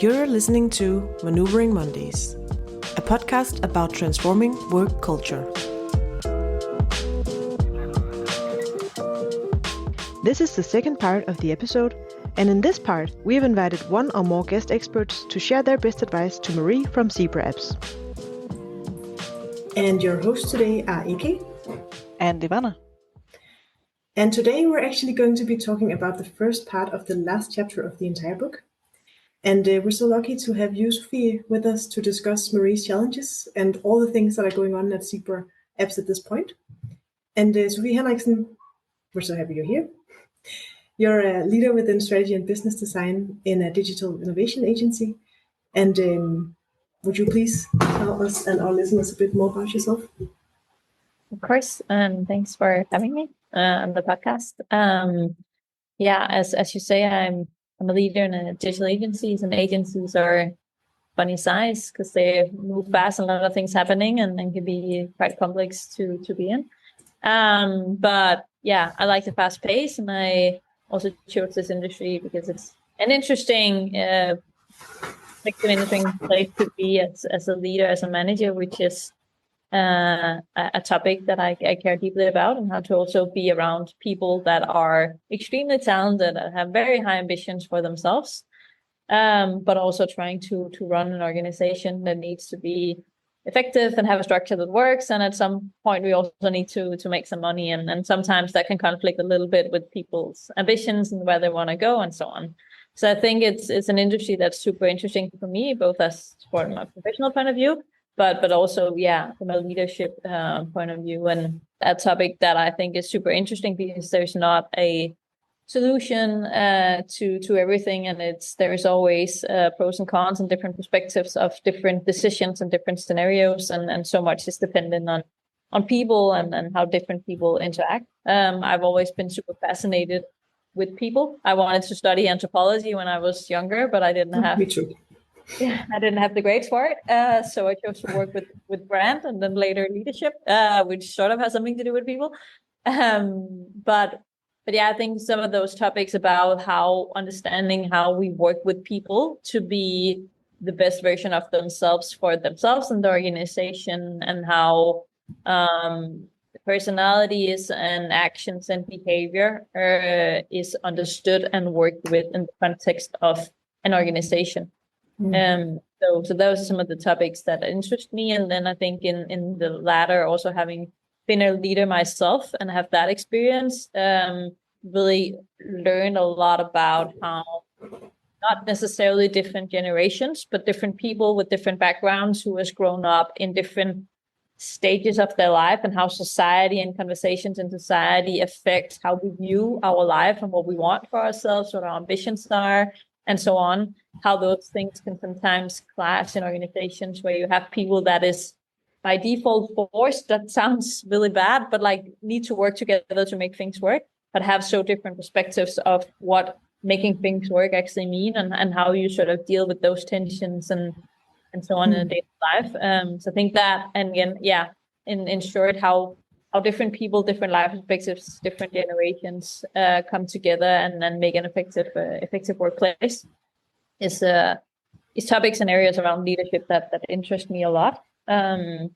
You're listening to Maneuvering Mondays, a podcast about transforming work culture. This is the second part of the episode, and in this part, we have invited one or more guest experts to share their best advice to Marie from Zebra Apps. And your hosts today are Ike and Ivana. And today we're actually going to be talking about the first part of the last chapter of the entire book. And we're so lucky to have you, Sofie, with us to discuss Marie's challenges and all the things that are going on at Zebra Apps at this point. And Sofie Henriksen, we're so happy you're here. You're a leader within strategy and business design in a digital innovation agency. And would you please tell us and our listeners a bit more about yourself? Of course, and thanks for having me on the podcast. As you say, I'm a leader in a digital agencies, and agencies are funny size because they move fast and a lot of things happening and can be quite complex to be in. But I like the fast pace, and I also chose this industry because it's an interesting place to be as a leader, as a manager, which is a topic that I care deeply about, and how to also be around people that are extremely talented and have very high ambitions for themselves, but also trying to run an organization that needs to be effective and have a structure that works. And at some point, we also need to make some money, and sometimes that can conflict a little bit with people's ambitions and where they want to go and so on. So I think it's an industry that's super interesting for me, both as from a professional point of view, but also, from a leadership point of view, and a topic that I think is super interesting because there's not a solution to everything, and there's always pros and cons and different perspectives of different decisions and different scenarios, and so much is dependent on people and how different people interact. I've always been super fascinated with people. I wanted to study anthropology when I was younger, but I didn't have. Me too. I didn't have the grades for it, so I chose to work with brand and then later leadership, which sort of has something to do with people. But I think some of those topics about how understanding how we work with people to be the best version of themselves for themselves and the organization, and how personalities and actions and behavior is understood and worked with in the context of an organization. So those are some of the topics that interest me. And then I think in the latter, also having been a leader myself and have that experience, really learned a lot about how not necessarily different generations, but different people with different backgrounds who has grown up in different stages of their life, and how society and conversations in society affect how we view our life and what we want for ourselves, what our ambitions are, and so on. How those things can sometimes clash in organizations where you have people that is by default forced. That sounds really bad, but need to work together to make things work, but have so different perspectives of what making things work actually mean, and how you sort of deal with those tensions and so on in a daily life. So I think that, and again, in short, how different people, different life perspectives, different generations come together and then make an effective workplace is topics and areas around leadership that interest me a lot. And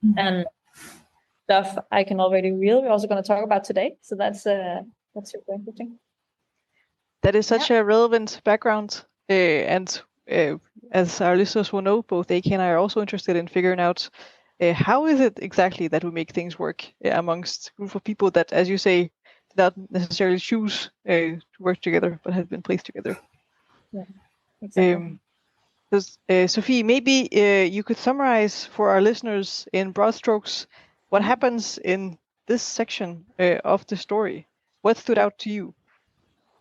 stuff I can already reveal we're also going to talk about today. So that's super interesting. That is such a relevant background, and as our listeners will know, both AK and I are also interested in figuring out how is it exactly that we make things work amongst a group of people that, as you say, did not necessarily choose to work together, but have been placed together. Yeah, exactly. Sofie, maybe you could summarize for our listeners in broad strokes what happens in this section of the story. What stood out to you?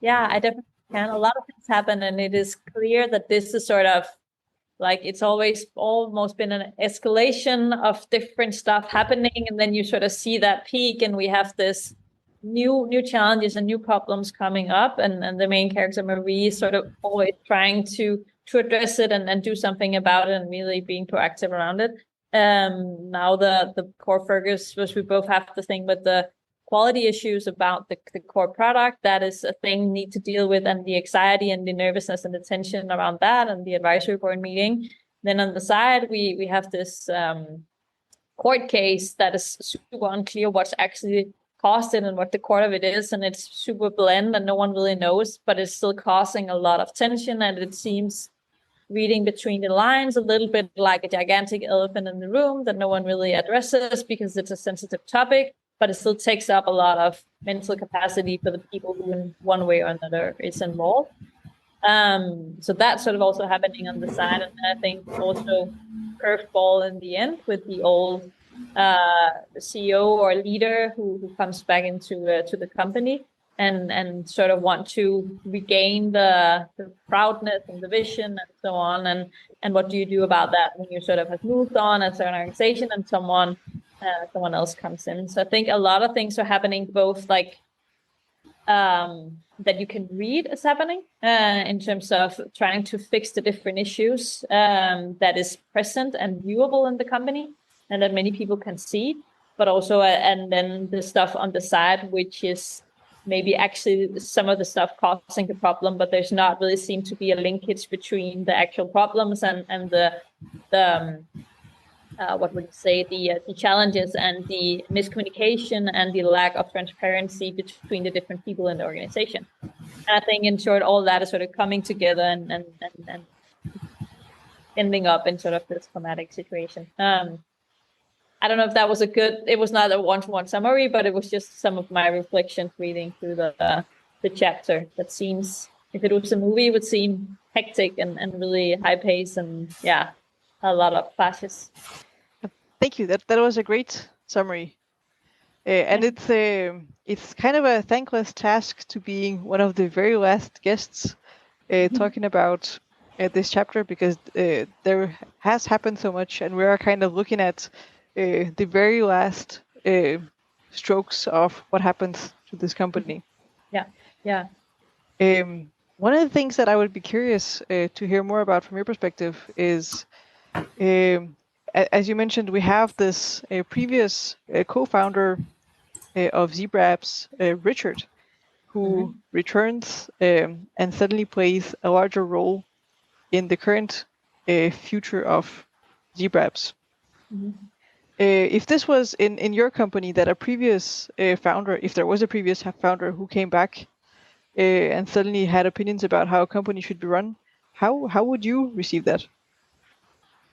Yeah, I definitely can. A lot of things happen, and it is clear that this is sort of it's always almost been an escalation of different stuff happening, and then you sort of see that peak, and we have this new challenges and new problems coming up, and the main character Marie is sort of always trying to address it and do something about it, and really being proactive around it. Now the core focus was we both have the thing with the quality issues about the core product. That is a thing need to deal with, and the anxiety and the nervousness and the tension around that, and the advisory board meeting. Then on the side, we have this court case that is super unclear what's actually caused it and what the core of it is, and it's super blend and no one really knows, but it's still causing a lot of tension, and it seems, reading between the lines, a little bit like a gigantic elephant in the room that no one really addresses because it's a sensitive topic, but it still takes up a lot of mental capacity for the people who in one way or another is involved. So that's sort of also happening on the side, and I think also curveball in the end with the old CEO or leader who comes back into to the company and sort of want to regain the proudness and the vision and so on, and what do you do about that when you sort of have moved on as an organization and someone else comes in. So I think a lot of things are happening, both like that you can read is happening in terms of trying to fix the different issues that is present and viewable in the company and that many people can see, but also and then the stuff on the side, which is maybe actually some of the stuff causing the problem, but there's not really seem to be a linkage between the actual problems and the what would you say, the challenges and the miscommunication and the lack of transparency between the different people in the organization. And I think, in short, all that is sort of coming together and ending up in sort of this traumatic situation. I don't know if that was it was not a one-to-one summary, but it was just some of my reflections reading through the chapter. That seems, if it was a movie, it would seem hectic and really high pace and a lot of clashes. Thank you. That was a great summary. And it's kind of a thankless task to being one of the very last guests talking about this chapter, because there has happened so much, and we are kind of looking at the very last strokes of what happens to this company. Yeah. One of the things that I would be curious to hear more about from your perspective is, as you mentioned, we have this previous co-founder of Zebra Apps, Richard, who returns and suddenly plays a larger role in the current future of Zebra Apps. If this was in your company, that a previous founder, if there was a previous founder who came back and suddenly had opinions about how a company should be run, how would you receive that?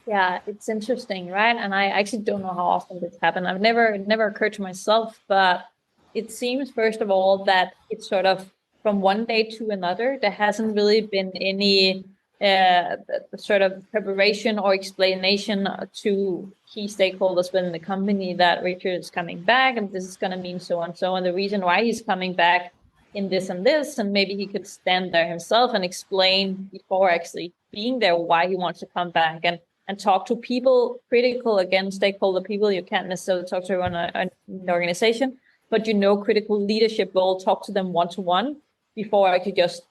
Yeah, it's interesting, right? And I actually don't know how often this happened. It never occurred to myself, but it seems, first of all, that it's sort of from one day to another. There hasn't really been any sort of preparation or explanation to key stakeholders within the company that Richard is coming back and this is going to mean so and so, and the reason why he's coming back in this and this, and maybe he could stand there himself and explain before actually being there why he wants to come back and talk to people critical, again, stakeholder people. You can't necessarily talk to everyone in an organization, but critical leadership will talk to them one-to-one before I could just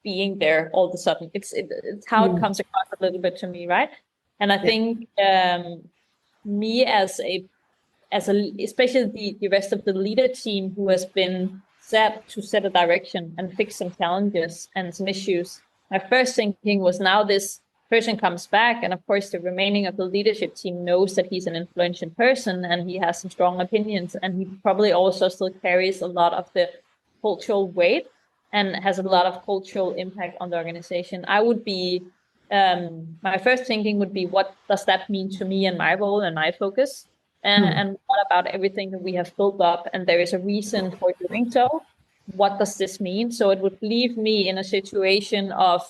being there all of a sudden. It's how it comes across a little bit to me, right? And I think me as especially the rest of the leader team who has been set to set a direction and fix some challenges and some issues, my first thinking was, now this person comes back, and of course the remaining of the leadership team knows that he's an influential person and he has some strong opinions, and he probably also still carries a lot of the cultural weight and has a lot of cultural impact on the organization. I would be, my first thinking would be, what does that mean to me and my role and my focus? And what about everything that we have built up? And there is a reason for doing so. What does this mean? So it would leave me in a situation of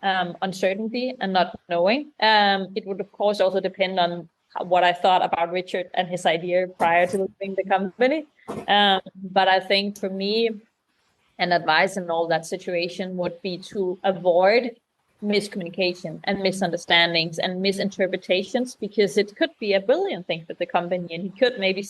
uncertainty and not knowing. It would, of course, also depend on what I thought about Richard and his idea prior to leaving the company. But I think for me, and advice in all that situation would be to avoid miscommunication and misunderstandings and misinterpretations, because it could be a brilliant thing for the company, and he could maybe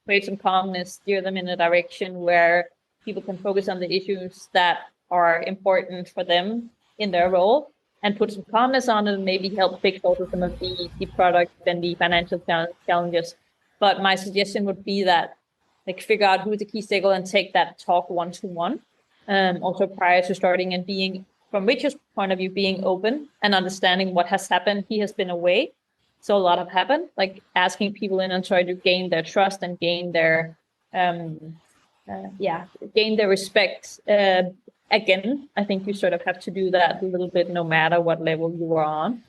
create some calmness, steer them in a direction where people can focus on the issues that are important for them in their role and put some calmness on it, and maybe help fix also some of the product and the financial challenges. But my suggestion would be that like figure out who's the key stakeholder and take that talk one-to-one. Also prior to starting, and being, from Richard's point of view, being open and understanding what has happened. He has been away, so a lot have happened, like asking people in and try to gain their trust and gain their gain their respect. Again, I think you sort of have to do that a little bit no matter what level you are on.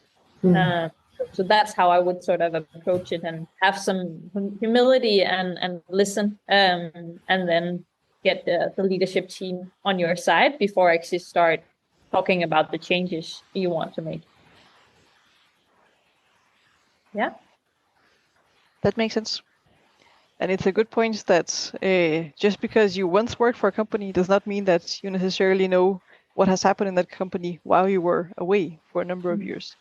So that's how I would sort of approach it, and have some humility and listen, and then get the leadership team on your side before actually start talking about the changes you want to make. Yeah. That makes sense. And it's a good point that just because you once worked for a company does not mean that you necessarily know what has happened in that company while you were away for a number of years.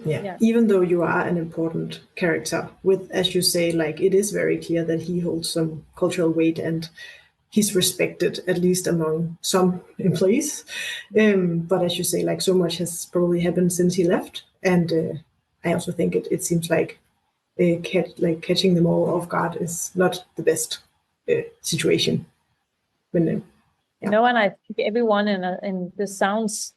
Yeah, even though you are an important character with, as you say, like it is very clear that he holds some cultural weight and he's respected, at least among some employees. But as you say, like so much has probably happened since he left. And I also think it seems like catching them all off guard is not the best situation. When, No, and I think everyone in this sounds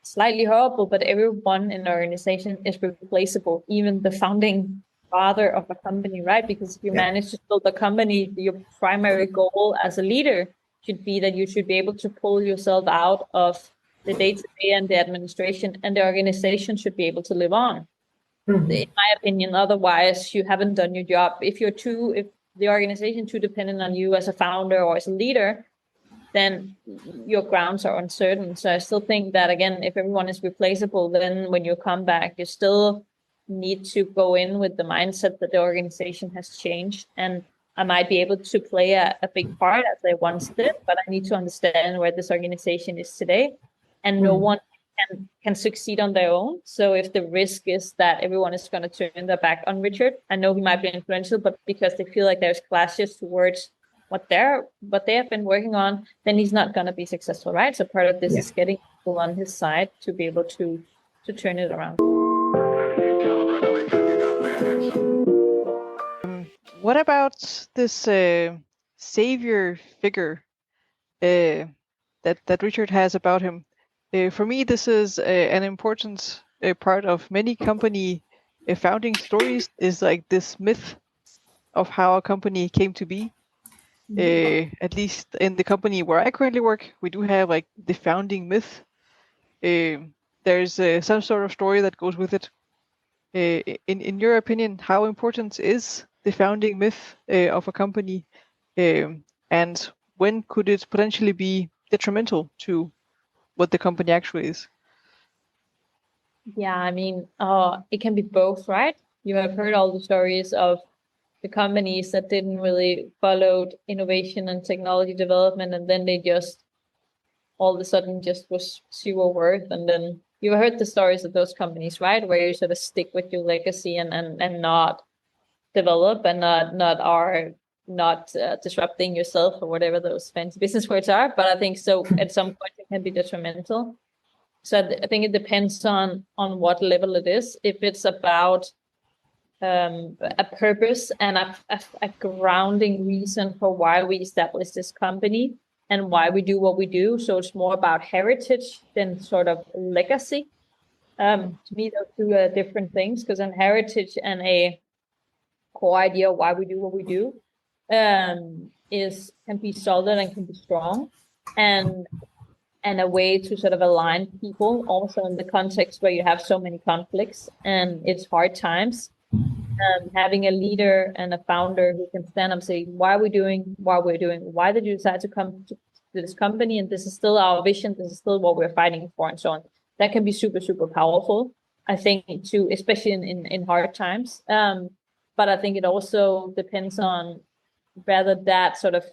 slightly horrible, but everyone in the organization is replaceable, even the founding father of a company, right? Because if you manage to build a company, your primary goal as a leader should be that you should be able to pull yourself out of the day-to-day and the administration, and the organization should be able to live on. In my opinion, otherwise you haven't done your job. If the organization too dependent on you as a founder or as a leader, then your grounds are uncertain. So I still think that, again, if everyone is replaceable, then when you come back, you still need to go in with the mindset that the organization has changed. And I might be able to play a big part as I once did, but I need to understand where this organization is today. And no one can succeed on their own. So if the risk is that everyone is going to turn their back on Richard, I know he might be influential, but because they feel like there's clashes towards what they have been working on, then he's not going to be successful, right? So part of this is getting people on his side to be able to turn it around. What about this savior figure that Richard has about him? For me, this is an important part of many company founding stories, is like this myth of how a company came to be. At least in the company where I currently work, we do have like the founding myth. There's some sort of story that goes with it. In your opinion, how important is the founding myth of a company, and when could it potentially be detrimental to what the company actually is? Yeah, I mean, it can be both, right? You have heard all the stories of the companies that didn't really follow innovation and technology development, and then they just all of a sudden just was zero worth. And then you heard the stories of those companies, right? Where you sort of stick with your legacy and not develop and not disrupting yourself, or whatever those fancy business words are. But I think so at some point it can be detrimental. So I think it depends on what level it is. If it's about a purpose and a grounding reason for why we established this company and why we do what we do. So it's more about heritage than sort of legacy. To me, those two are different things, because an heritage and a core idea of why we do what we do can be solid and can be strong, and a way to sort of align people also in the context where you have so many conflicts and it's hard times. Having a leader and a founder who can stand up and say, why we're doing, why did you decide to come to this company, and this is still our vision, this is still what we're fighting for, and so on. That can be super, super powerful, I think, too, especially in hard times. But I think it also depends on whether that sort of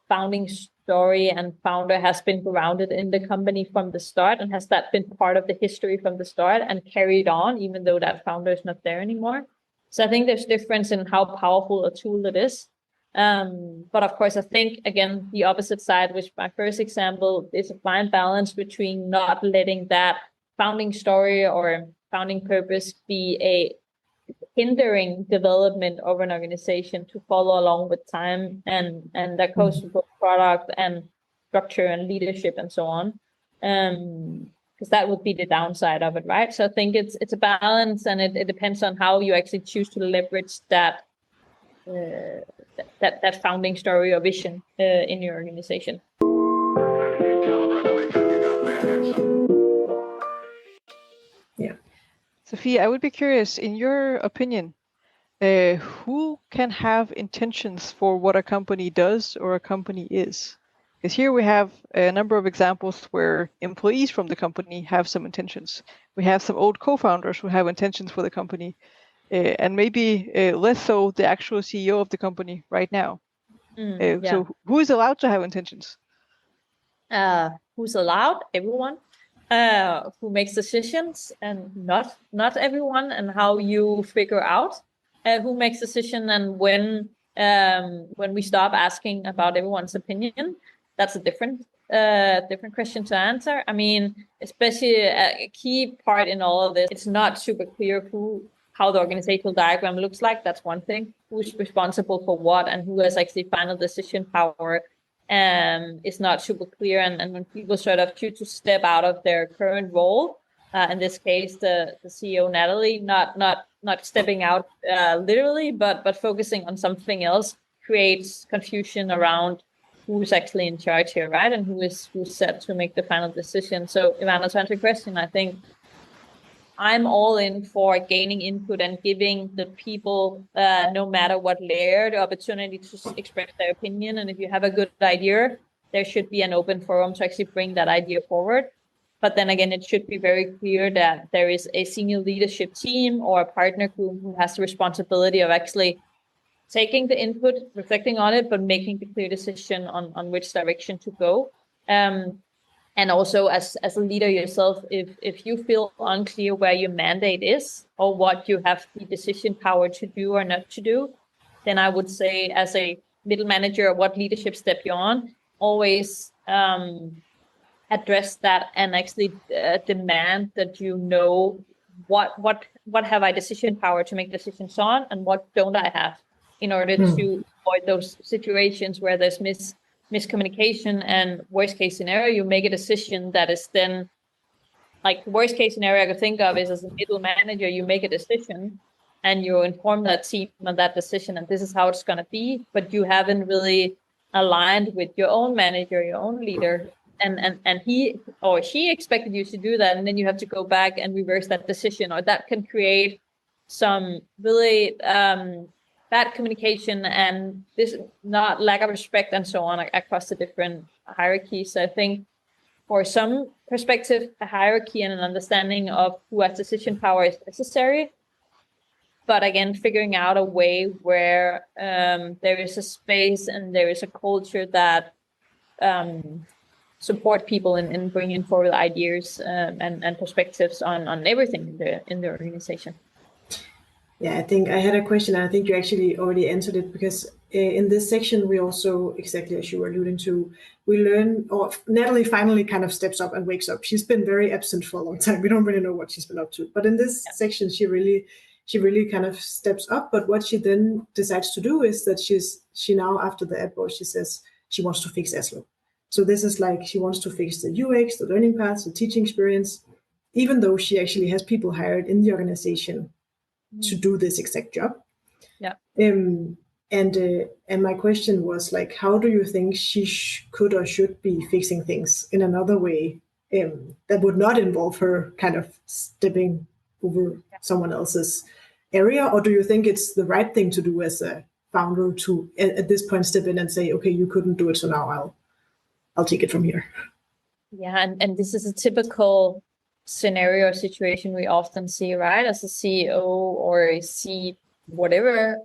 founding story and founder has been grounded in the company from the start, and has that been part of the history from the start and carried on, even though that founder is not there anymore. So I think there's difference in how powerful a tool it is. But of course, I think, again, the opposite side, which my first example is a fine balance between not letting that founding story or founding purpose be hindering development of an organization to follow along with time, and that goes for both product and structure and leadership and so on. Because that would be the downside of it, right? So I think it's a balance, and it depends on how you actually choose to leverage that that founding story or vision in your organization. Yeah. Sofie, I would be curious, in your opinion, who can have intentions for what a company does or a company is? Because here we have a number of examples where employees from the company have some intentions. We have some old co-founders who have intentions for the company, and maybe less so the actual CEO of the company right now. So who is allowed to have intentions? Who's allowed? Everyone. Who makes decisions, and not everyone, and how you figure out who makes decision, and when we stop asking about everyone's opinion, that's a different question to answer. I mean, especially a key part in all of this, it's not super clear how the organizational diagram looks like. That's one thing. Who's responsible for what, and who has actually final decision power. Is not super clear, and when people sort of choose to step out of their current role, in this case the CEO Natalie, not stepping out literally, but focusing on something else, creates confusion around who's actually in charge here, right? And who's set to make the final decision. So Ivana, to answer your question, I think I'm all in for gaining input and giving the people, no matter what layer, the opportunity to express their opinion. And if you have a good idea, there should be an open forum to actually bring that idea forward. But then again, it should be very clear that there is a senior leadership team or a partner who has the responsibility of actually taking the input, reflecting on it, but making the clear decision on which direction to go. And also, as a leader yourself, if you feel unclear where your mandate is or what you have the decision power to do or not to do, then I would say, as a middle manager, what leadership step you're on, always address that and actually demand that you know what have I decision power to make decisions on, and what don't I have, in order to avoid those situations where there's miscommunication, and worst case scenario, you make a decision that is then, like, the worst case scenario I could think of is, as a middle manager, you make a decision and you inform that team of that decision, and this is how it's going to be, but you haven't really aligned with your own manager, your own leader, and he or she expected you to do that, and then you have to go back and reverse that decision, or that can create some really bad communication, and this not lack of respect and so on across the different hierarchies. So I think for some perspective, a hierarchy and an understanding of who has decision power is necessary. But again, figuring out a way where there is a space and there is a culture that support people in bringing forward ideas and perspectives on everything in the organization. Yeah, I think I had a question, and I think you actually already answered it, because in this section, we also, exactly as you were alluding to, we learn, or Natalie finally kind of steps up and wakes up. She's been very absent for a long time. We don't really know what she's been up to. But in this section, she really kind of steps up. But what she then decides to do is that she now, after the ad board, she says she wants to fix Oslo. So this is like, she wants to fix the UX, the learning paths, the teaching experience, even though she actually has people hired in the organization to do this exact job. Yeah. And my question was, like, how do you think she could or should be fixing things in another way that would not involve her kind of stepping over someone else's area? Or do you think it's the right thing to do as a founder to at this point step in and say, okay, you couldn't do it, so now I'll take it from here? Yeah, and this is a typical scenario or situation we often see, right? As a CEO or a whatever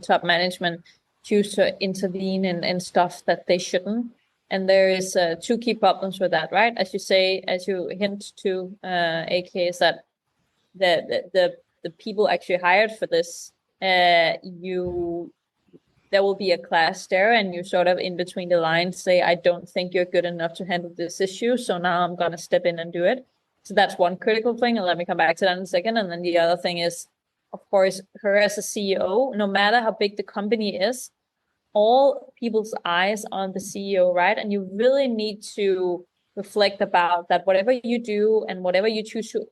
top management choose to intervene in stuff that they shouldn't. And there is two key problems with that, right? As you say, as you hint to, AK, is that the people actually hired for this, there will be a clash there, and you sort of in between the lines say, I don't think you're good enough to handle this issue, so now I'm going to step in and do it. So that's one critical thing, and let me come back to that in a second. And then the other thing is, of course, her as a CEO, no matter how big the company is, all people's eyes on the CEO, right? And you really need to reflect about that whatever you do and whatever you choose to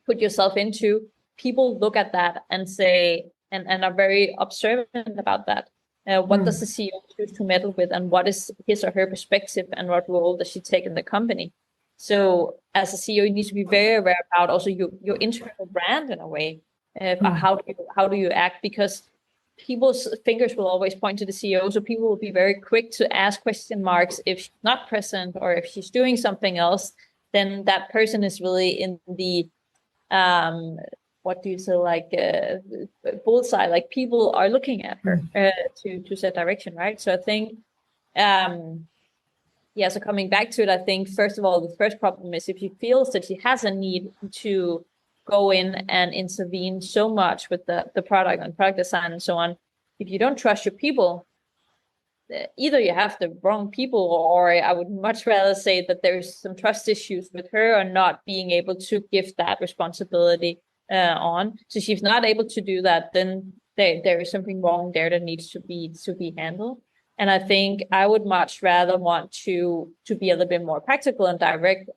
put yourself into, people look at that and say, and are very observant about that. What does the CEO choose to meddle with, and what is his or her perspective, and what role does she take in the company? So as a CEO, you need to be very aware about also your internal brand in a way. How do you act? Because people's fingers will always point to the CEO, so people will be very quick to ask question marks if she's not present or if she's doing something else. Then that person is really in the what do you say, like bullseye, like people are looking at her to set direction, right? So I think so coming back to it, I think first of all, the first problem is if she feels that she has a need to go in and intervene so much with the product and product design and so on, if you don't trust your people, either you have the wrong people, or I would much rather say that there's some trust issues with her or not being able to give that responsibility on. So she's not able to do that, then there is something wrong there that needs to be handled. And I think I would much rather want to be a little bit more practical and direct,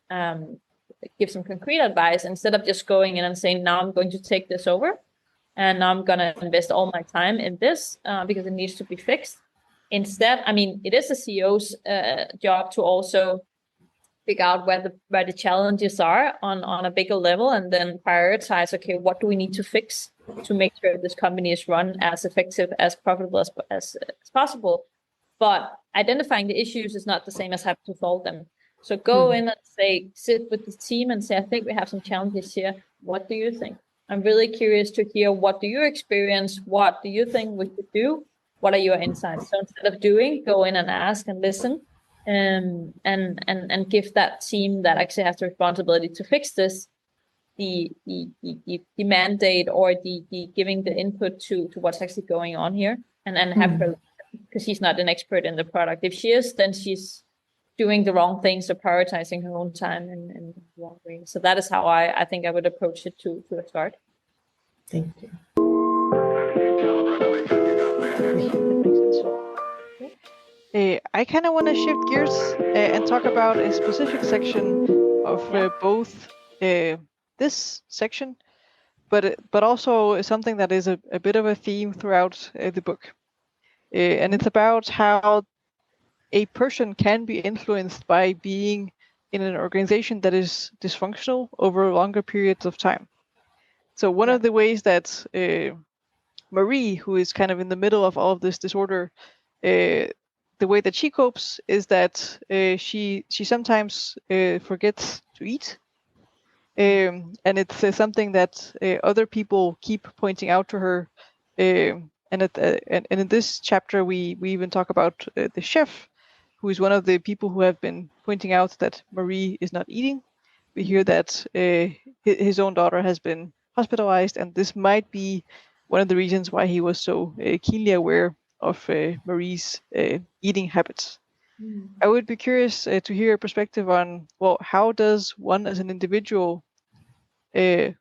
give some concrete advice instead of just going in and saying, now I'm going to take this over and now I'm going to invest all my time in this because it needs to be fixed. Instead, I mean, it is the CEO's job to also figure out where the challenges are on a bigger level, and then prioritize, okay, what do we need to fix to make sure this company is run as effective, as profitable as possible. But identifying the issues is not the same as having to solve them. So go in and sit with the team and say, I think we have some challenges here. What do you think? I'm really curious to hear, what do you experience? What do you think we should do? What are your insights? So instead of doing, go in and ask and listen, and give that team that actually has the responsibility to fix this the mandate, or the giving the input to what's actually going on here, and have her, because she's not an expert in the product. If she is, then she's doing the wrong things or prioritizing her own time in the wrong way. So that is how I think I would approach it to a start. Thank you. I kind of want to shift gears and talk about a specific section of both this section, but also something that is a bit of a theme throughout the book. And it's about how a person can be influenced by being in an organization that is dysfunctional over longer periods of time. So one of the ways that Marie, who is kind of in the middle of all of this disorder, the way that she copes is that she sometimes forgets to eat. And it's something that other people keep pointing out to her. And in this chapter, we even talk about the chef, who is one of the people who have been pointing out that Marie is not eating. We hear that his own daughter has been hospitalized, and this might be one of the reasons why he was so keenly aware of Marie's eating habits. I would be curious to hear your perspective on, well, how does one as an individual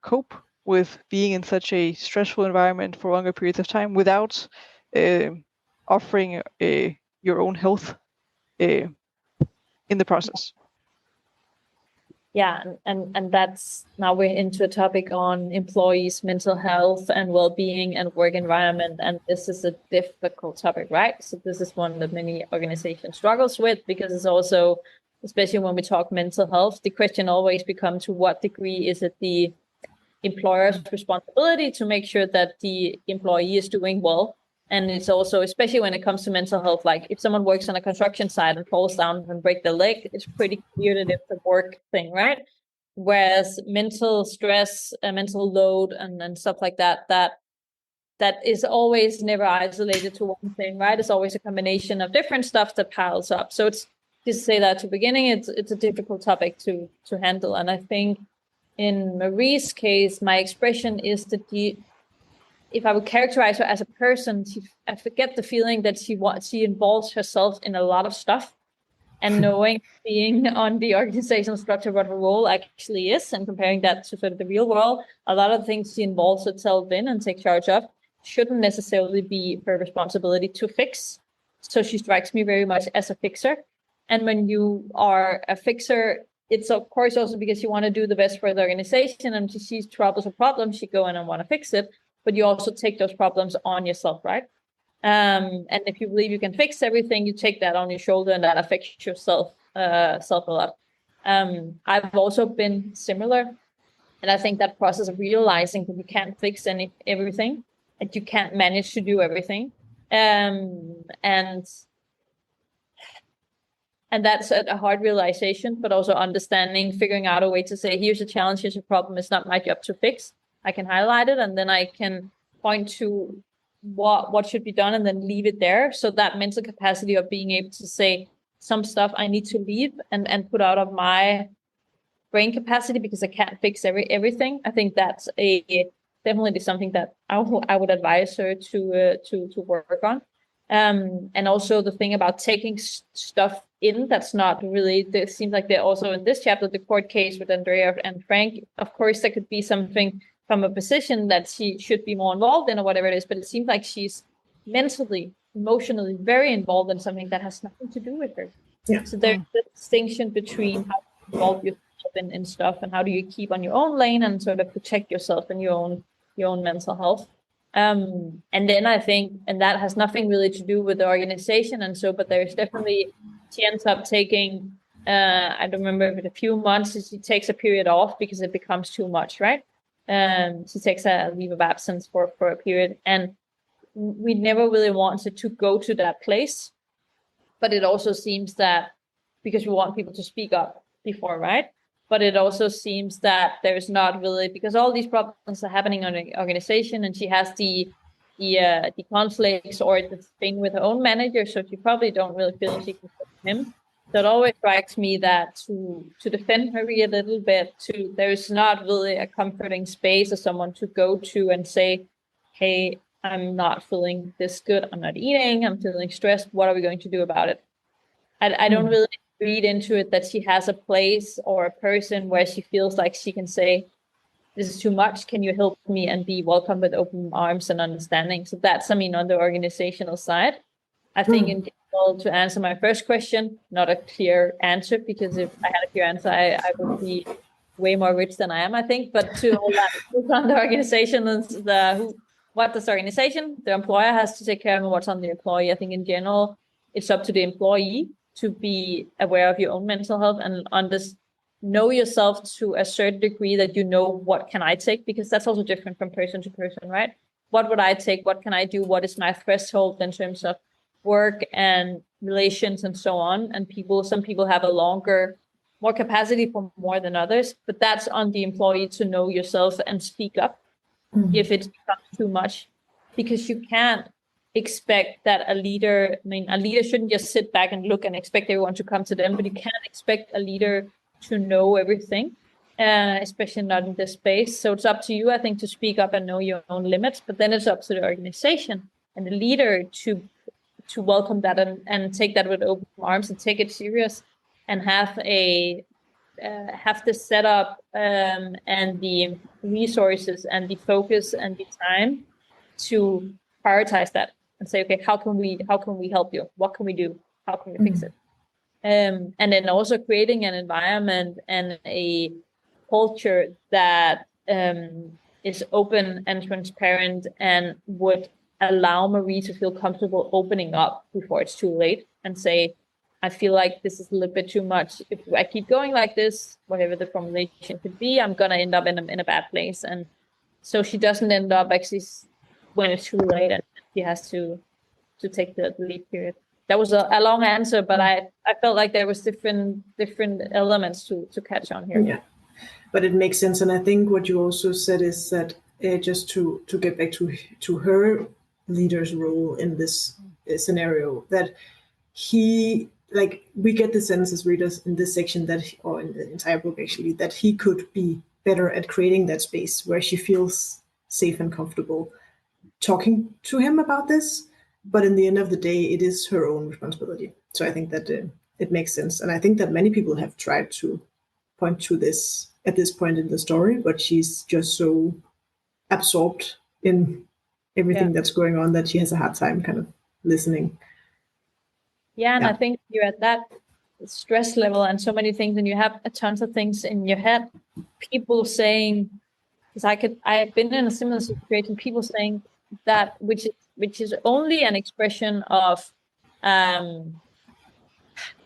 cope with being in such a stressful environment for longer periods of time without offering your own health in the process? Yeah, and that's, now we're into a topic on employees' mental health and well-being and work environment, and this is a difficult topic, right? So this is one that many organizations struggles with, because it's also, especially when we talk mental health, the question always becomes, to what degree is it the employer's responsibility to make sure that the employee is doing well? And it's also, especially when it comes to mental health, like if someone works on a construction site and falls down and break their leg, it's pretty clear that it's a work thing, right? Whereas mental stress, mental load, and stuff like that is always never isolated to one thing, right? It's always a combination of different stuff that piles up. So it's, just to say that to beginning, it's a difficult topic to handle. And I think in Marie's case, my expression is that if I would characterize her as a person, I forget the feeling that she involves herself in a lot of stuff. and knowing, being on the organizational structure, what her role actually is, and comparing that to sort of the real world, a lot of things she involves herself in and takes charge of shouldn't necessarily be her responsibility to fix. So she strikes me very much as a fixer. And when you are a fixer, it's of course also because you want to do the best for the organization, and she sees troubles or problems, you go in and want to fix it, but you also take those problems on yourself, right? And if you believe you can fix everything, you take that on your shoulder, and that affects yourself self a lot. I've also been similar, and I think that process of realizing that you can't fix everything, that you can't manage to do everything, and that's a hard realization, but also understanding, figuring out a way to say, here's a challenge, here's a problem, it's not my job to fix. I can highlight it, and then I can point to what should be done, and then leave it there. So that mental capacity of being able to say, some stuff I need to leave and put out of my brain capacity because I can't fix everything. I think that's definitely something that I would advise her to work on. And also the thing about taking stuff in that's not really, it seems like they're also in this chapter, the court case with Andrea and Frank. Of course, there could be something from a position that she should be more involved in or whatever it is, but it seems like she's mentally, emotionally very involved in something that has nothing to do with her. Yeah. So there's the distinction between how to involve yourself in stuff and how do you keep on your own lane and sort of protect yourself and your own mental health. And then I think, and that has nothing really to do with the organization and so, but there's definitely, she ends up taking, I don't remember if it's a few months, she takes a period off because it becomes too much, right? She takes a leave of absence for a period, and we never really wanted to go to that place, but it also seems that because we want people to speak up before, right? But it also seems that there's not really, because all these problems are happening on the organization, and she has the conflicts or the thing with her own manager, so she probably don't really feel she can talk to him. So it always strikes me that to defend her a little bit, there's not really a comforting space or someone to go to and say, hey, I'm not feeling this good, I'm not eating, I'm feeling stressed, what are we going to do about it? I don't really read into it that she has a place or a person where she feels like she can say, this is too much, can you help me, and be welcomed with open arms and understanding. So that's, I mean, on the organizational side. I think in general, to answer my first question, not a clear answer, because if I had a clear answer, I would be way more rich than I am, I think. But to all that on the organization, what does the organization, the employer has to take care of, and what's on the employee. I think in general, it's up to the employee to be aware of your own mental health and know yourself to a certain degree, that you know, what can I take? Because that's also different from person to person, right? What would I take? What can I do? What is my threshold in terms of work and relations and so on? And some people have more capacity for more than others, but that's on the employee to know yourself and speak up if it's become too much, because you can't expect that a leader shouldn't just sit back and look and expect everyone to come to them, but you can't expect a leader to know everything, especially not in this space. So it's up to you, I think, to speak up and know your own limits, but then it's up to the organization and the leader to welcome that and take that with open arms and take it serious, and have the setup and the resources and the focus and the time to prioritize that and say, okay, how can we help you? What can we do? How can we fix it? And then also creating an environment and a culture that is open and transparent and would allow Marie to feel comfortable opening up before it's too late and say, I feel like this is a little bit too much. If I keep going like this, whatever the formulation could be, I'm going to end up in a bad place. And so she doesn't end up actually when it's too late and she has to take the leave period. That was a long answer, but I felt like there was different elements to catch on here. Yeah, but it makes sense. And I think what you also said is that just to get back to her leader's role in this scenario, that we get the sense as readers in this section or in the entire book actually, that he could be better at creating that space where she feels safe and comfortable talking to him about this. But in the end of the day, it is her own responsibility. So I think that it makes sense. And I think that many people have tried to point to this at this point in the story, but she's just so absorbed in everything that's going on that she has a hard time kind of listening. Yeah, and I think you're at that stress level and so many things, and you have a tons of things in your head. People saying, because I've been in a similar situation. People saying that which is only an expression of,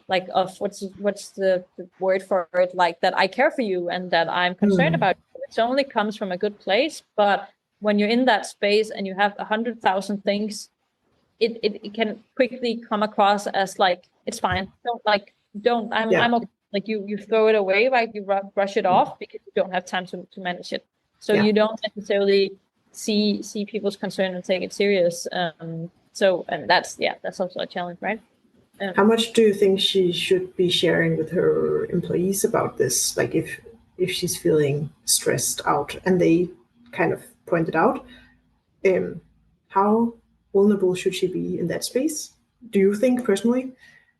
like of what's the word for it? Like that I care for you and that I'm concerned about you. It only comes from a good place, but when you're in that space and you have 100,000 things, it can quickly come across as like, it's fine. I'm okay. Like you throw it away, like you brush it off because you don't have time to manage it. So you don't necessarily see people's concern and take it serious. And that's also a challenge, right? How much do you think she should be sharing with her employees about this? Like if she's feeling stressed out and they kind of pointed out, how vulnerable should she be in that space? Do you think personally?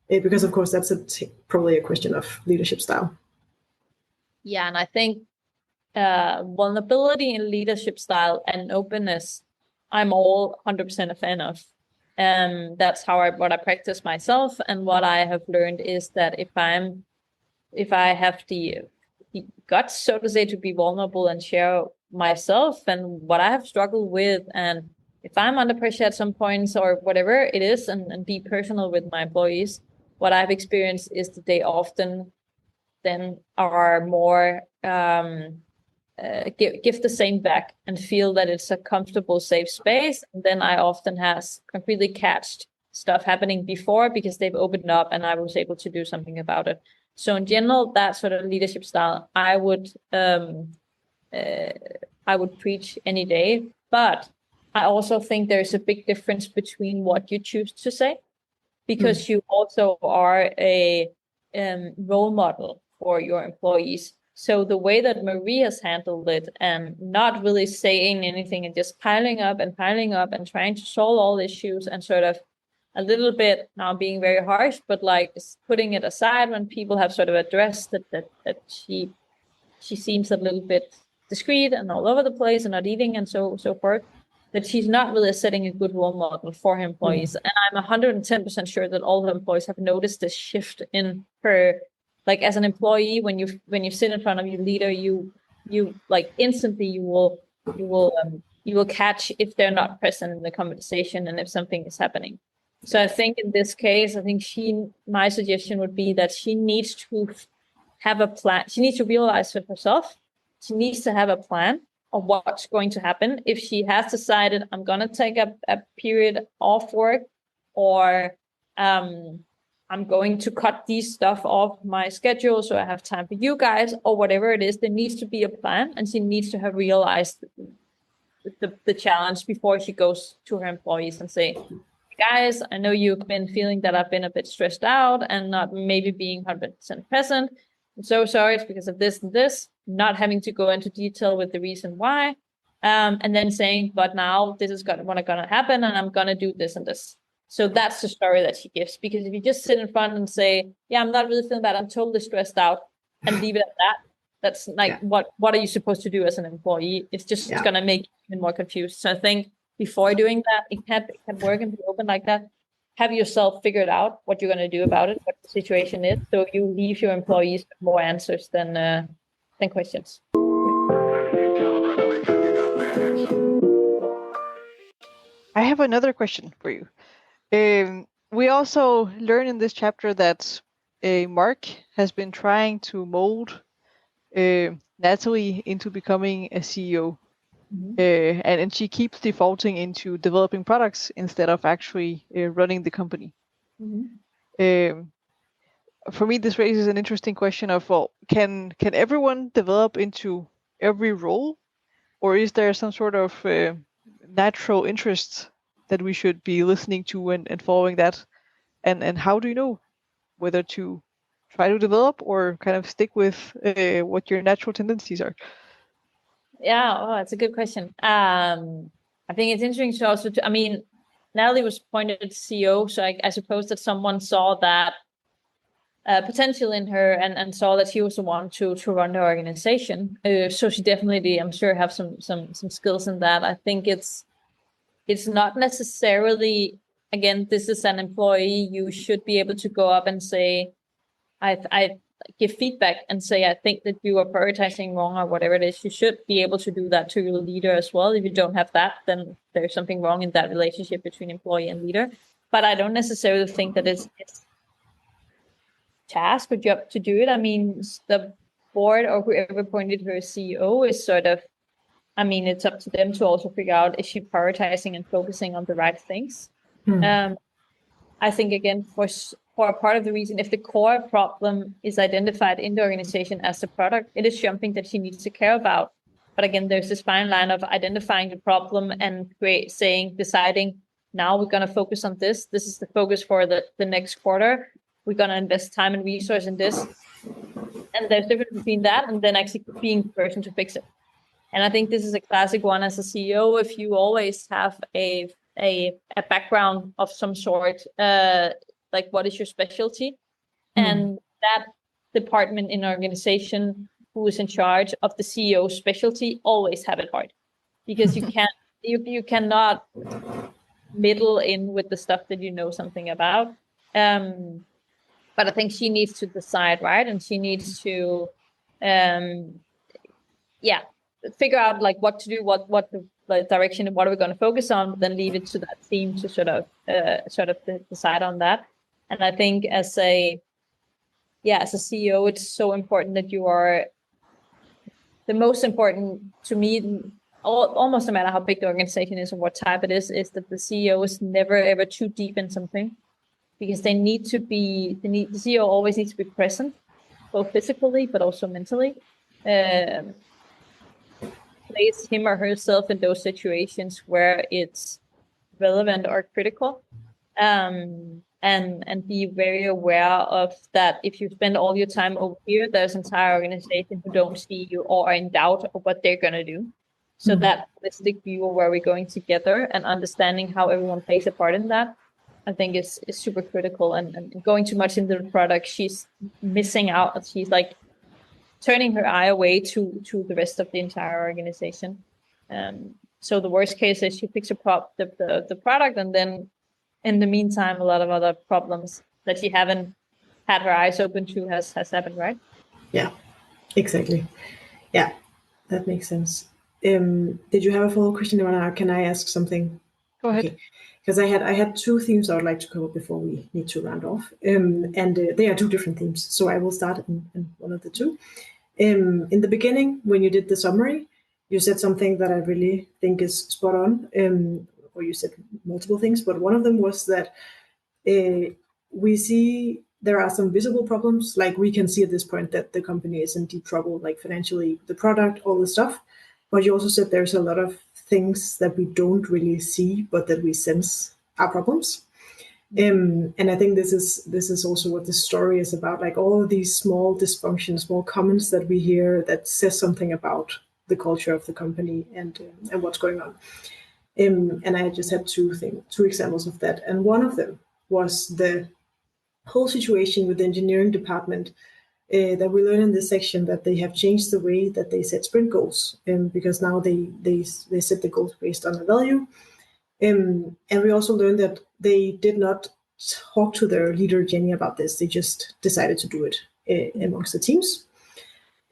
Because of course that's probably a question of leadership style. Yeah, and I think vulnerability in leadership style and openness, I'm all 100% a fan of. That's what I practice myself, and what I have learned is that if I have the guts, so to say, to be vulnerable and share myself and what I have struggled with, and if I'm under pressure at some points or whatever it is, and be personal with my employees, what I've experienced is that they often then are more give the same back and feel that it's a comfortable, safe space. And then I often has completely catched stuff happening before because they've opened up and I was able to do something about it. So in general, that sort of leadership style, I would preach any day. But I also think there's a big difference between what you choose to say, because you also are a role model for your employees. So the way that Marie has handled it and not really saying anything and just piling up and trying to solve all issues and sort of a little bit, now being very harsh, but like putting it aside when people have sort of addressed that she seems a little bit discreet and all over the place and not eating and so forth, that she's not really setting a good role model for her employees. And I'm 110% sure that all the employees have noticed this shift in her. Like as an employee, when you sit in front of your leader, you like instantly you will catch if they're not present in the conversation and if something is happening. So I think in this case, my suggestion would be that she needs to have a plan. She needs to realize for herself. She needs to have a plan of what's going to happen if she has decided I'm going to take a period off work, or I'm going to cut these stuff off my schedule so I have time for you guys, or whatever it is. There needs to be a plan, and she needs to have realized the challenge before she goes to her employees and say, guys, I know you've been feeling that I've been a bit stressed out and not maybe being 100% present. I'm so sorry, it's because of this and this, not having to go into detail with the reason why. And then saying, but now this is going to happen and I'm going to do this and this. So that's the story that she gives. Because if you just sit in front and say, yeah, I'm not really feeling bad, I'm totally stressed out, and leave it at that, that's like, what are you supposed to do as an employee? It's just going to make you even more confused. So I think before doing that, it can work and be open like that. Have yourself figured out what you're going to do about it, what the situation is, so you leave your employees with more answers than questions. I have another question for you. We also learn in this chapter that Mark has been trying to mold Natalie into becoming a CEO. And she keeps defaulting into developing products instead of actually running the company. For me, this raises an interesting question of, well, can everyone develop into every role, or is there some sort of natural interest that we should be listening to and following that? And how do you know whether to try to develop or kind of stick with what your natural tendencies are? Yeah, that's a good question. I think it's interesting to also, Natalie was appointed CEO, so I suppose that someone saw that potential in her and saw that she was the one to run the organization. So she definitely, I'm sure, have some skills in that. I think it's not necessarily, again, this is an employee, you should be able to go up and say, I give feedback and say, I think that you are prioritizing wrong or whatever it is. You should be able to do that to your leader as well. If you don't have that, then there's something wrong in that relationship between employee and leader. But I don't necessarily think that it's task or job to do it. I mean, the board or whoever appointed her CEO is sort of, I mean, it's up to them to also figure out, is she prioritizing and focusing on the right things? I think, again, for a part of the reason, if the core problem is identified in the organization as the product, it is something that she needs to care about. But again, there's this fine line of identifying the problem and deciding, now we're going to focus on this. This is the focus for the next quarter. We're going to invest time and resource in this. And there's a difference between that and then actually being the person to fix it. And I think this is a classic one as a CEO. If you always have a background of some sort, like what is your specialty? And that department in an organization who is in charge of the CEO's specialty always have it hard, because you cannot middle in with the stuff that you know something about. But I think she needs to decide, right? And she needs to, figure out like what to do, what the direction, and what are we going to focus on, but then leave it to that team to sort of decide on that. And I think as a CEO, it's so important that you are the most important to me. Almost no matter how big the organization is or what type it is that the CEO is never ever too deep in something, because the CEO always needs to be present, both physically but also mentally. Place him or herself in those situations where it's relevant or critical, and be very aware of that. If you spend all your time over here, there's an entire organization who don't see you or are in doubt of what they're going to do. So that holistic view of where we're going together and understanding how everyone plays a part in that, I think is super critical. And going too much into the product, she's missing out. She's like turning her eye away to the rest of the entire organization. So the worst case is she picks up the product, and then in the meantime, a lot of other problems that she haven't had her eyes open to has happened, right? Yeah, exactly. Yeah, that makes sense. Did you have a follow-up question, Ivana? Can I ask something? Go ahead. Okay. Because I had two themes I would like to cover before we need to round off. And they are two different themes. So I will start in one of the two. In the beginning, when you did the summary, you said something that I really think is spot on. Or you said multiple things, but one of them was that we see there are some visible problems. Like we can see at this point that the company is in deep trouble, like financially, the product, all the stuff. But you also said there's a lot of things that we don't really see, but that we sense are problems. And I think this is also what the story is about, like all of these small dysfunctions, small comments that we hear that says something about the culture of the company and what's going on. And I just had two examples of that. And one of them was the whole situation with the engineering department, that we learn in this section that they have changed the way that they set sprint goals, because now they set the goals based on a value. And we also learned that they did not talk to their leader, Jenny, about this. They just decided to do it amongst the teams.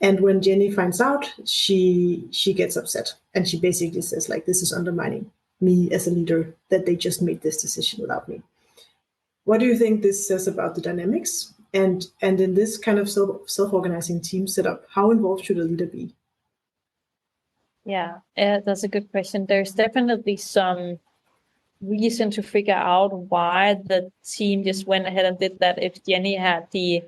And when Jenny finds out, she gets upset. And she basically says, like, this is undermining me as a leader, that they just made this decision without me. What do you think this says about the dynamics? And in this kind of self-organizing team setup, how involved should a leader be? Yeah, that's a good question. There's definitely some reason to figure out why the team just went ahead and did that. If Jenny had the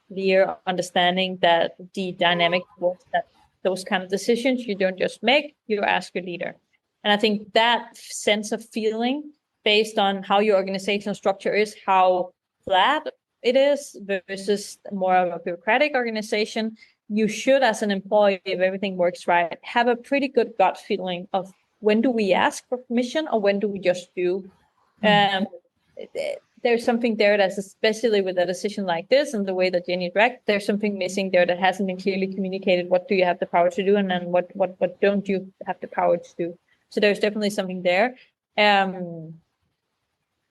clear understanding that the dynamic was that those kind of decisions you don't just make, you ask your leader. And I think that sense of feeling based on how your organizational structure is, how flat it is versus more of a bureaucratic organization, you should, as an employee, if everything works right, have a pretty good gut feeling of when do we ask for permission or when do we just do. there's something there that's, especially with a decision like this and the way that Jenny directed, there's something missing there that hasn't been clearly communicated. What do you have the power to do, and then what don't you have the power to do? So there's definitely something there.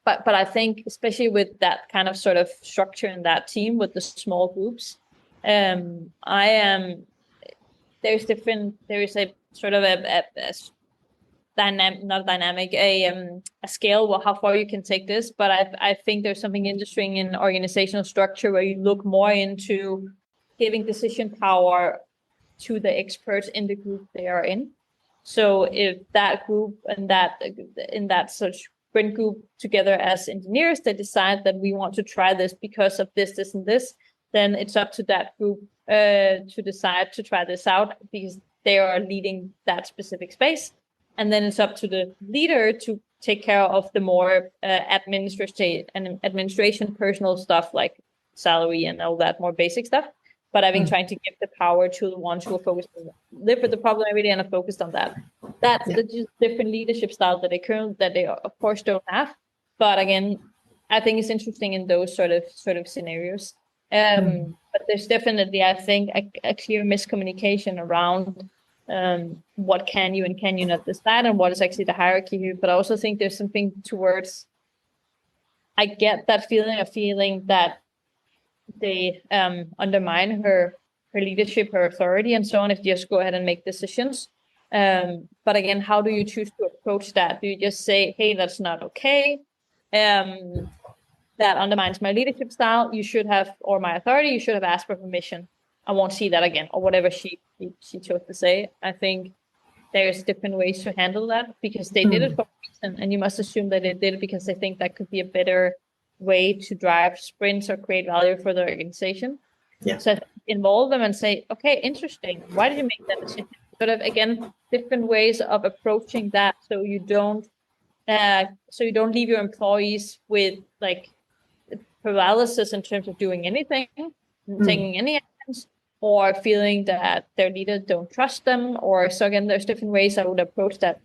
But I think especially with that kind of sort of structure in that team with the small groups, there is a sort of a dynamic, not dynamic, a scale, well, how far you can take this. But I think there's something interesting in organizational structure where you look more into giving decision power to the experts in the group they are in. So if that group and in that such sprint group together as engineers, they decide that we want to try this because of this, this, and this, then it's up to that group to decide to try this out because they are leading that specific space. And then it's up to the leader to take care of the more administration personal stuff like salary and all that more basic stuff. But I've been trying to give the power to the ones who are focused on live with the problem every day and are focused on that. That's just different leadership style that they of course don't have. But again, I think it's interesting in those sort of scenarios. But there's definitely, I think, a clear miscommunication around what can you and can you not decide, and what is actually the hierarchy here. But I also think there's something towards, I get that feeling that they undermine her leadership, her authority, and so on, if you just go ahead and make decisions. But again, how do you choose to approach that? Do you just say, hey, that's not okay? That undermines my leadership style. You should have, or my authority, you should have asked for permission. I won't see that again, or whatever she chose to say. I think there's different ways to handle that because they did it for a reason, and you must assume that they did it because they think that could be a better way to drive sprints or create value for the organization. Yeah. So involve them and say, okay, interesting. Why did you make that decision? Sort of, again, different ways of approaching that, so you don't leave your employees with like paralysis in terms of doing anything, taking any actions, or feeling that their leaders don't trust them. Or so again, there's different ways I would approach that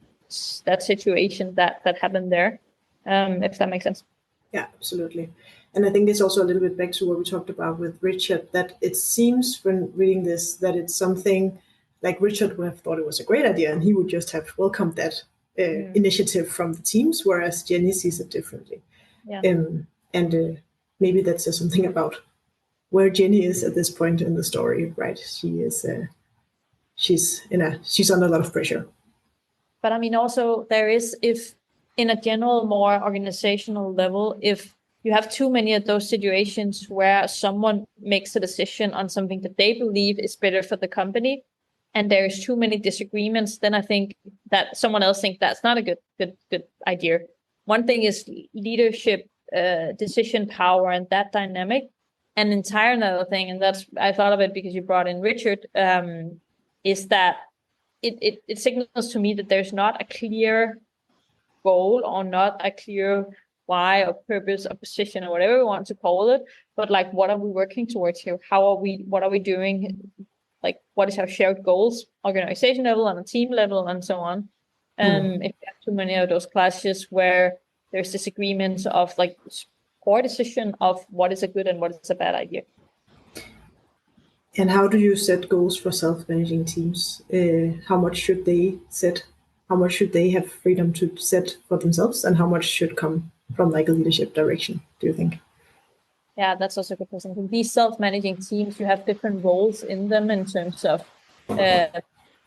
situation that happened there, if that makes sense. Yeah, absolutely. And I think it's also a little bit back to what we talked about with Richard, that it seems when reading this that it's something like Richard would have thought it was a great idea and he would just have welcomed that initiative from the teams, whereas Jenny sees it differently. Yeah. And maybe that says something about where Jenny is at this point in the story, right? She is, she's under a lot of pressure. But I mean, also there is, if in a general, more organizational level, if you have too many of those situations where someone makes a decision on something that they believe is better for the company, and there's too many disagreements, then I think that someone else thinks that's not a good idea. One thing is leadership, decision power, and that dynamic. An entire another thing, and that's, I thought of it because you brought in Richard, is that it signals to me that there's not a clear goal or not a clear why or purpose or position or whatever we want to call it, but like, what are we working towards here? What are we doing? Like, what is our shared goals, organization level, on a team level, and so on. If you have too many of those clashes where there's disagreements of like poor decision of what is a good and what is a bad idea. And how do you set goals for self-managing teams? How much should they set? How much should they have freedom to set for themselves, and how much should come from like a leadership direction, do you think? Yeah, that's also a good question. These self-managing teams, you have different roles in them in terms of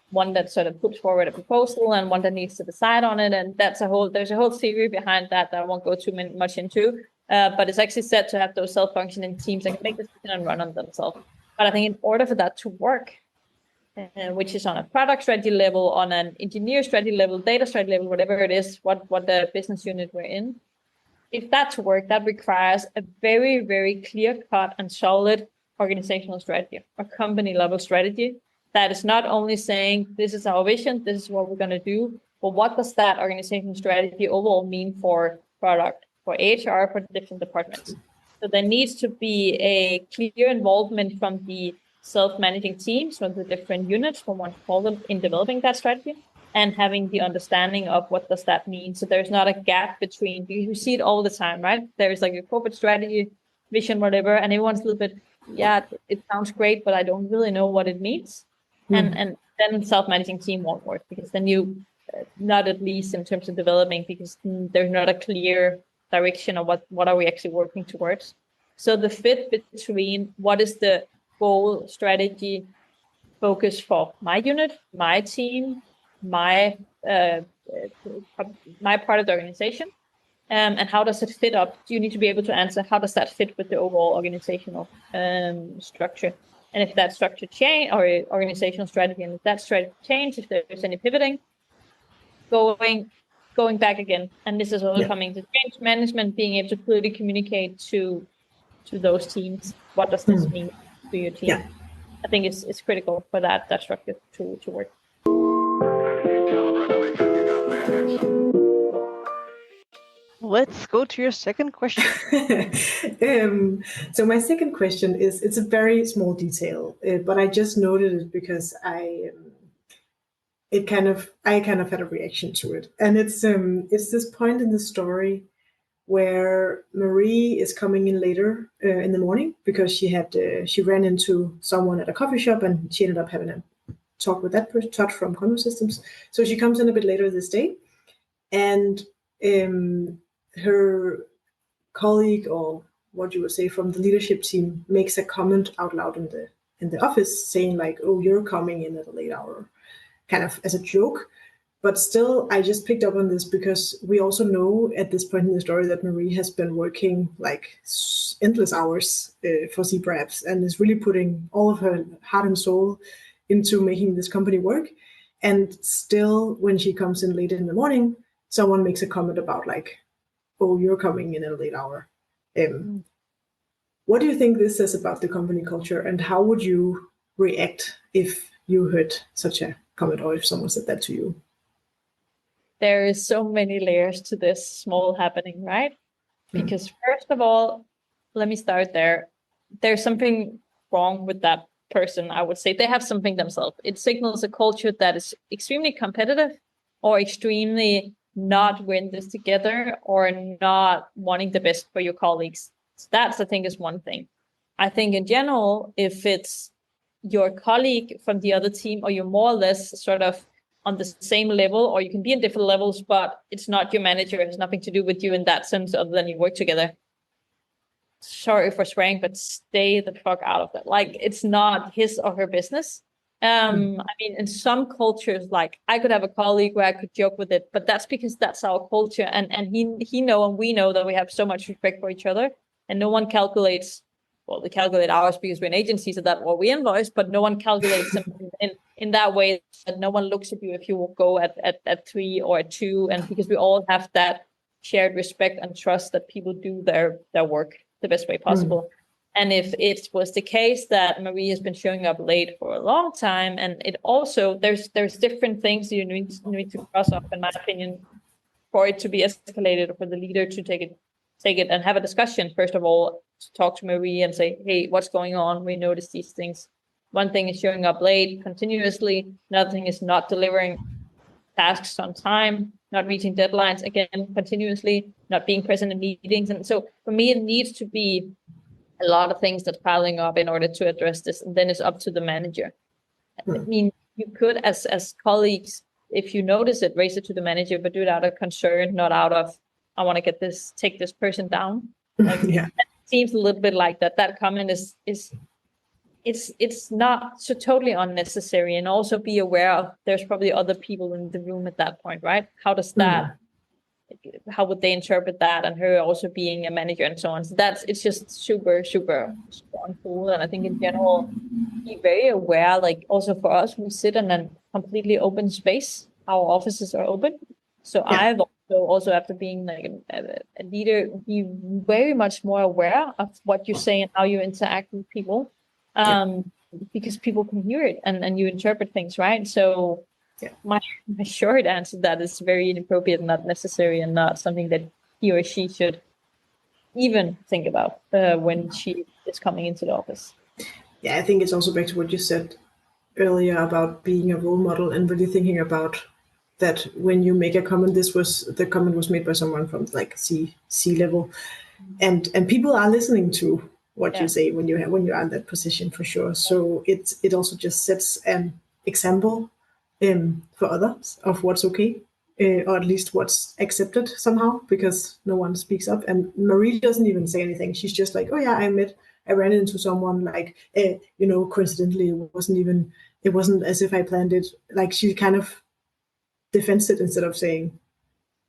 one that sort of puts forward a proposal and one that needs to decide on it. And there's a whole theory behind that I won't go too much into. But it's actually said to have those self-functioning teams that can make decisions and run on themselves. But I think in order for that to work, which is on a product strategy level, on an engineer strategy level, data strategy level, whatever it is, what the business unit we're in, if that to work, that requires a very, very clear-cut and solid organizational strategy, a company level strategy that is not only saying, this is our vision, this is what we're going to do, but what does that organizational strategy overall mean for product, for HR, for different departments? So there needs to be a clear involvement from the self-managing teams, from the different units, from one to call them, in developing that strategy. and having the understanding of what does that mean. So there's not a gap between, you see it all the time, right? There's like a corporate strategy, vision, whatever, and everyone's a little bit, yeah, it sounds great, but I don't really know what it means. And then self-managing team won't work, because then you, not at least in terms of developing, because there's not a clear direction of what are we actually working towards. So the fit between what is the goal, strategy, focus for my unit, my team, my part of the organization, and how does it fit up? You need to be able to answer, how does that fit with the overall organizational structure? And if that structure change, or organizational strategy, and if that strategy change, if there's any pivoting, going back again. And this is all coming to change management, being able to clearly communicate to those teams. What does this mean to your team? Yeah. I think it's critical for that structure to work. Let's go to your second question. So my second question is, it's a very small detail, but I just noted it because I kind of had a reaction to it. And it's this point in the story where Marie is coming in later in the morning because she ran into someone at a coffee shop, and she ended up having a talk with that person, Todd from Convo Systems. So she comes in a bit later this day, and her colleague, or what you would say from the leadership team, makes a comment out loud in the office saying like, "Oh, you're coming in at a late hour," kind of as a joke. But still, I just picked up on this because we also know at this point in the story that Marie has been working like endless hours for Zebra Apps, and is really putting all of her heart and soul into making this company work. And still, when she comes in late in the morning, someone makes a comment about like, "Oh, you're coming in at a late hour." What do you think this says about the company culture, and how would you react if you heard such a comment, or if someone said that to you? There is so many layers to this small happening, right? Because first of all, let me start there. There's something wrong with that person, I would say. They have something themselves. It signals a culture that is extremely competitive, or extremely not win this together, or not wanting the best for your colleagues. So that's, I think, is one thing. I think in general, if it's your colleague from the other team, or you're more or less sort of on the same level, or you can be in different levels, but it's not your manager, it has nothing to do with you in that sense, other than you work together. Sorry for swearing, but stay the fuck out of that. Like, it's not his or her business. I mean, in some cultures, like, I could have a colleague where I could joke with it, but that's because that's our culture. And he know, and we know that we have so much respect for each other, and no one calculates, well, we calculate hours because we're an agency, so that's what we invoice, but no one calculates them in that way, that no one looks at you if you will go at 3 or at 2, and because we all have that shared respect and trust that people do their work the best way possible. And if it was the case that Marie has been showing up late for a long time, and it also, there's different things you need to cross off, in my opinion, for it to be escalated, or for the leader to take it and have a discussion. First of all, to talk to Marie and say, "Hey, what's going on? We noticed these things." One thing is showing up late continuously. Another thing is not delivering tasks on time, not reaching deadlines, again, continuously, not being present in meetings. And so for me, it needs to be a lot of things that's piling up in order to address this. And then it's up to the manager. I mean, you could, as colleagues, if you notice it, raise it to the manager, but do it out of concern, not out of, "I want to take this person down." Like, Yeah. it seems a little bit like that. That comment is it's not so totally unnecessary. And also be aware of, there's probably other people in the room at that point, right? How does that, how would they interpret that, and her also being a manager and so on. So it's just super, super strong tool. And I think in general, be very aware, like also for us, we sit in a completely open space. Our offices are open. So I've also after being like a leader, be very much more aware of what you say and how you interact with people. Because people can hear it, and you interpret things, right? So my short answer to that is very inappropriate, not necessary, and not something that he or she should even think about when she is coming into the office. Yeah, I think it's also back to what you said earlier about being a role model, and really thinking about that when you make a comment, the comment was made by someone from like C level, and people are listening to what you say when you are in that position, for sure. So it also just sets an example for others of what's okay, or at least what's accepted somehow, because no one speaks up. And Marie doesn't even say anything. She's just like, oh yeah, I ran into someone, like, coincidentally, it wasn't as if I planned it. Like, she kind of defends it instead of saying,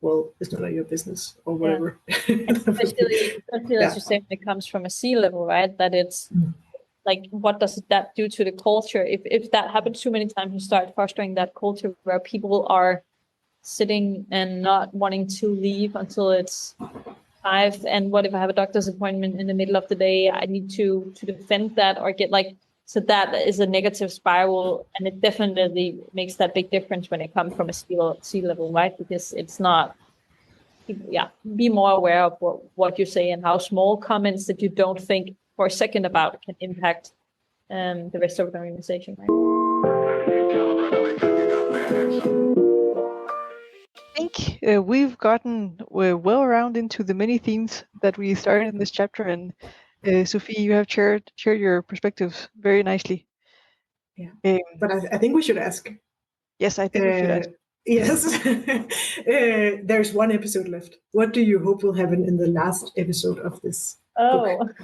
well, it's none of your business or whatever. Especially as you say, when it comes from a C level, right? That it's like, what does that do to the culture? If that happens too many times, you start fostering that culture where people are sitting and not wanting to leave until it's 5. And what if I have a doctor's appointment in the middle of the day? I need to defend that or get like, so that is a negative spiral, and it definitely makes that big difference when it comes from a C level, right? Because it's not, be more aware of what you say and how small comments that you don't think for a second about can impact the rest of the organization, right? I think we've gotten well around into the many themes that we started in this chapter, and Sofie, you have shared your perspectives very nicely. Yeah, but I think we should ask. Yes, I think we should ask. Yes, there's one episode left. What do you hope will happen in the last episode of this book?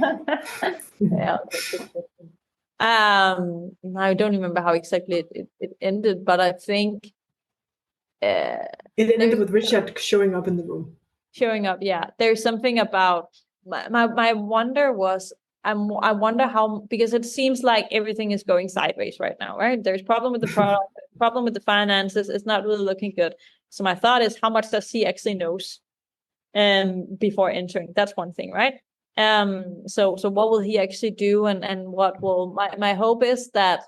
Yeah. I don't remember how exactly it ended, but I think it ended with Richard showing up in the room. Showing up, yeah. There's something about my wonder was, I wonder how, because it seems like everything is going sideways right now, right? There's problem with the product, problem with the finances. It's not really looking good. So my thought is, how much does he actually knows before entering? That's one thing, right? So what will he actually do, and what will my hope is that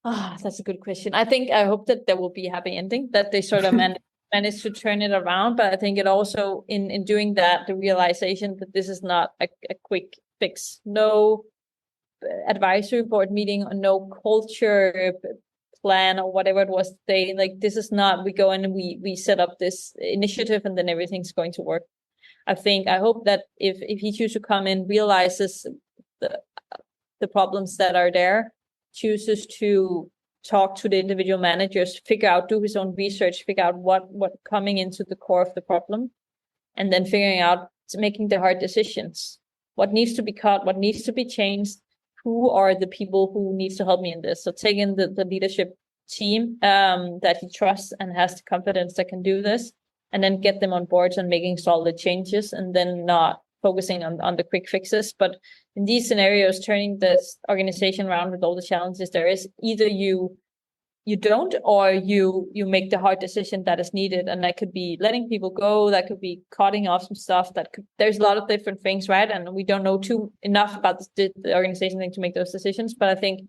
that's a good question. I hope that there will be a happy ending, that they sort of manage to turn it around. But I think it also, in doing that, the realization that this is not a quick fix. No advisory board meeting, or no culture plan, or whatever it was today. Like, this is not, we go in and we set up this initiative and then everything's going to work. I hope that if he chooses to come in, realizes the problems that are there, chooses to talk to the individual managers, do his own research, figure out what coming into the core of the problem, and then figuring out, making the hard decisions. What needs to be cut, what needs to be changed, who are the people who needs to help me in this. So taking the leadership team that he trusts and has the confidence that can do this, and then get them on board and making solid changes, and then not focusing on the quick fixes. But in these scenarios, turning this organization around with all the challenges there is, either you don't, or you make the hard decision that is needed. And that could be letting people go, that could be cutting off some stuff, there's a lot of different things, right? And we don't know enough about the organization thing to make those decisions. But I think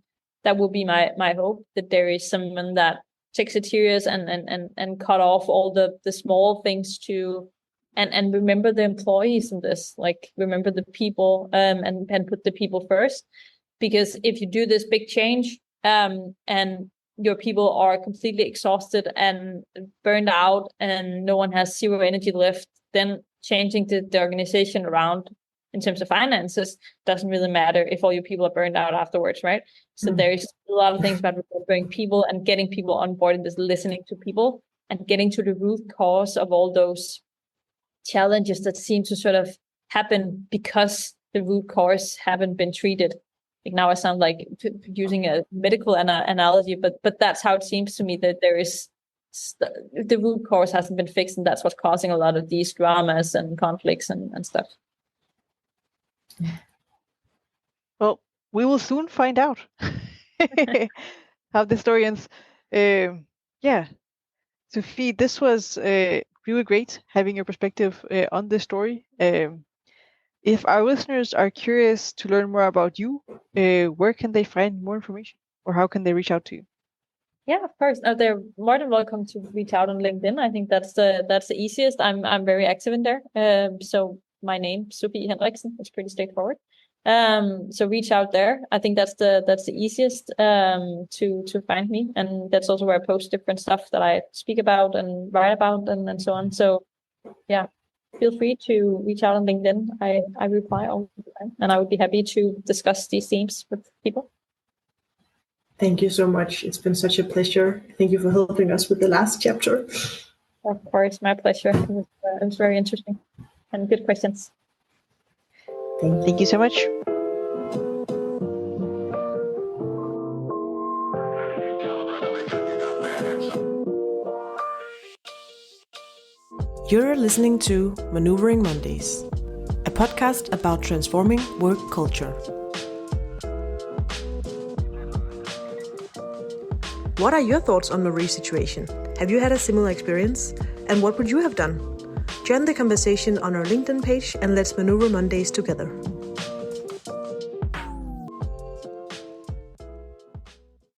that will be my hope, that there is someone that takes it serious and cut off all the small things and remember the employees in this, like remember the people, and put the people first. Because if you do this big change, and your people are completely exhausted and burned out and no one has zero energy left, then changing the organization around in terms of finances doesn't really matter if all your people are burned out afterwards, right? So there's a lot of things about remembering people and getting people on board, and just listening to people and getting to the root cause of all those challenges that seem to sort of happen because the root cause haven't been treated. Like, now I sound like using a medical analogy, but that's how it seems to me, that there is the root cause hasn't been fixed, and that's what's causing a lot of these dramas and conflicts and stuff. Well, we will soon find out how the story ends. Yeah, Sofie, this was really great having your perspective on this story. If our listeners are curious to learn more about you, where can they find more information, or how can they reach out to you? Yeah, of course. They're more than welcome to reach out on LinkedIn. I think that's the easiest. I'm very active in there. So my name, Sofie Henriksen, is pretty straightforward. So reach out there. I think that's the easiest to find me, and that's also where I post different stuff that I speak about and write about and so on. So yeah, feel free to reach out on LinkedIn. I reply all the time, and I would be happy to discuss these themes with people. Thank you so much. It's been such a pleasure. Thank you for helping us with the last chapter. Of course, my pleasure. It was very interesting and good questions. Thank you so much. You're listening to Maneuvering Mondays, a podcast about transforming work culture. What are your thoughts on Marie's situation? Have you had a similar experience? And what would you have done? Join the conversation on our LinkedIn page and let's maneuver Mondays together.